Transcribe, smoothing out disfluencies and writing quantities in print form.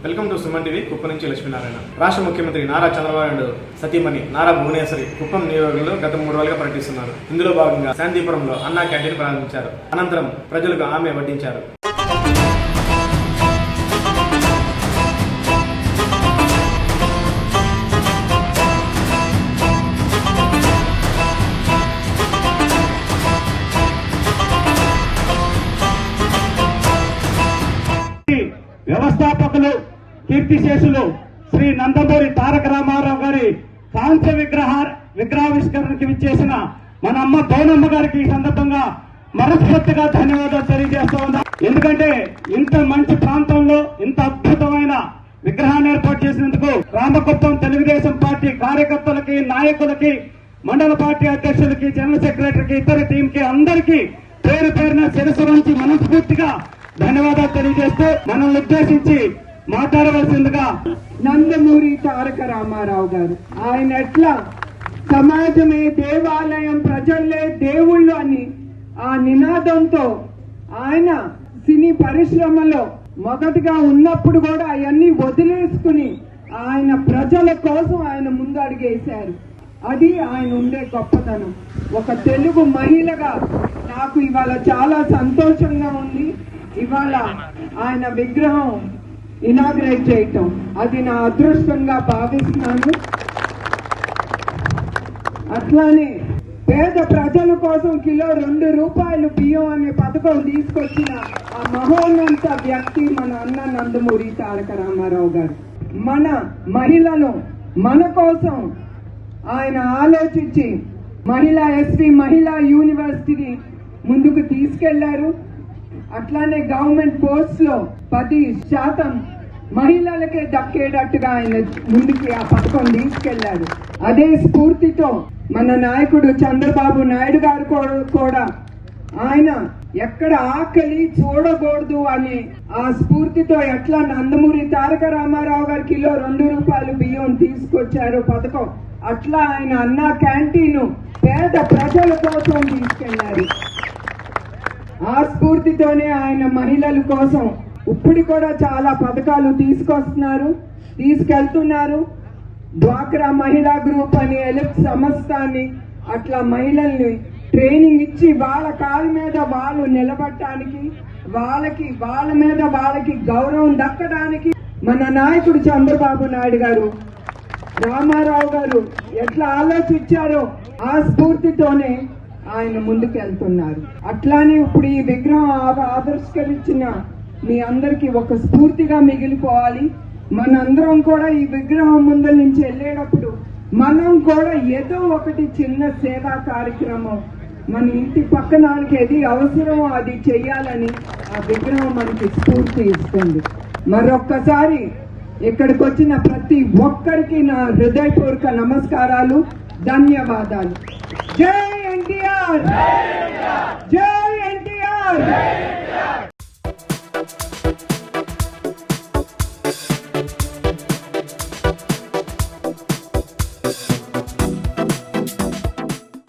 Welcome to Suman TV. Kuppam నుంచి లక్ష్మీనారాయణ. రాష్ట్ర ముఖ్యమంత్రి నారా చంద్రబాబు నాయుడు సతీమణి నారా భువనేశ్వరి కుప్పం నియోజకవర్గంలో గత 3 రోజులుగా పర్యటిస్తున్నారు. ఇందులో భాగంగా శాంతిపురంలో అన్నా క్యాంటీన్ ప్రారంభించారు. అనంతరం ప్రజలకు ఆమె వడ్డించారు. వ్యవస్థాపకులు కీర్తిశేషులు శ్రీ నందమూరి తారక రామారావు గారి కాంస్య విగ్రహావిష్కరణకి విచ్చేసిన మన అమ్మ బోనమ్మ గారికి ఈ సందర్భంగా మనస్ఫూర్తిగా ధన్యవాదాలు తెలియజేస్తూ ఉన్నా. ఎందుకంటే ఇంత మంచి ప్రాంతంలో ఇంత అద్భుతమైన విగ్రహాన్ని ఏర్పాటు చేసినందుకు రామకుప్పం తెలుగుదేశం పార్టీ కార్యకర్తలకి, నాయకులకి, మండల పార్టీ అధ్యక్షులకి, జనరల్ సెక్రటరీకి, ఇతర టీం కి అందరికీ పేరు పేరున శిరస్సు నుంచి మనస్ఫూర్తిగా ధన్యవాదాలు తెలియజేస్తూ మనల్ని ఉద్దేశించి మాట్లాడవలసిందిగా నందమూరి తారక రామారావు గారు. ఆయన ఎట్లా సమాజమే దేవాలయం, ప్రజలే దేవుళ్ళు అని ఆ నినాదంతో ఆయన సినీ పరిశ్రమలో మొదటిగా ఉన్నప్పుడు కూడా అవన్నీ వదిలేసుకుని ఆయన ప్రజల కోసం ఆయన ముందు అడిగేశారు. అది ఆయన ఉండే గొప్పతనం. ఒక తెలుగు మహిళగా నాకు ఇవాళ చాలా సంతోషంగా ఉంది. ఇవాళ ఆయన విగ్రహం ఇనాగ్రేట్ చేయటం అది నా అదృష్టంగా భావిస్తున్నాను. అట్లానే పేద ప్రజల కోసం కిలో 2 రూపాయలు బియ్యం అనే పథకం తీసుకొచ్చిన ఆ మహోన్నత వ్యక్తి మన అన్న నందమూరి తారక రామారావు గారు. మన మహిళను మన కోసం ఆయన ఆలోచించి మహిళా ఎస్వి మహిళా యూనివర్సిటీని ముందుకు తీసుకెళ్లారు. అట్లానే గవర్నమెంట్ పోస్ట్ లో 10% మహిళలకే దక్కేటట్టుగా ఆయన ముందుకి ఆ పథకం తీసుకెళ్లారు. అదే స్ఫూర్తితో మన నాయకుడు చంద్రబాబు నాయుడు గారు కూడా ఆయన ఎక్కడ ఆకలి చూడకూడదు అనే ఆ స్ఫూర్తితో ఎట్లా నందమూరి తారక రామారావు గారు కిలో 2 రూపాయలు బియ్యం తీసుకొచ్చారు పథకం, అట్లా ఆయన అన్నా క్యాంటీన్ పేద ప్రజల కోసం తీసుకెళ్లారు. ఆ స్ఫూర్తితోనే ఆయన మహిళల కోసం ఇప్పుడు కూడా చాలా పథకాలు తీసుకెళ్తున్నారు. డ్వాక్రా మహిళా గ్రూప్ అని, ఎలిప్ సంస్థని, అట్లా మహిళల్ని ట్రైనింగ్ ఇచ్చి వాళ్ళ కాళ్ళ మీద వాళ్ళు నిలబడటానికి, వాళ్ళ మీద వాళ్ళకి గౌరవం దక్కడానికి మన నాయకుడు చంద్రబాబు నాయుడు గారు, రామారావు గారు ఎట్లా ఆలోచించారో ఆ స్ఫూర్తితోనే ఆయన ముందుకు వెళ్తున్నారు. అట్లానే ఇప్పుడు ఈ విగ్రహం ఆవిష్కరించిన మీ అందరికీ ఒక స్ఫూర్తిగా మిగిలిపోవాలి. మనందరం కూడా ఈ విగ్రహం ముందు నుంచి వెళ్ళేటప్పుడు మనం కూడా ఏదో ఒకటి చిన్న సేవా కార్యక్రమం మన ఇంటి పక్కనానికి ఏది అవసరమో అది చెయ్యాలని ఆ విగ్రహం మనకి స్ఫూర్తి ఇస్తుంది. మరొక్కసారి ఇక్కడికి వచ్చిన ప్రతి ఒక్కరికి నా హృదయపూర్వక నమస్కారాలు, ధన్యవాదాలు. జై ఎన్టీఆర్, జై ఎన్టీఆర్.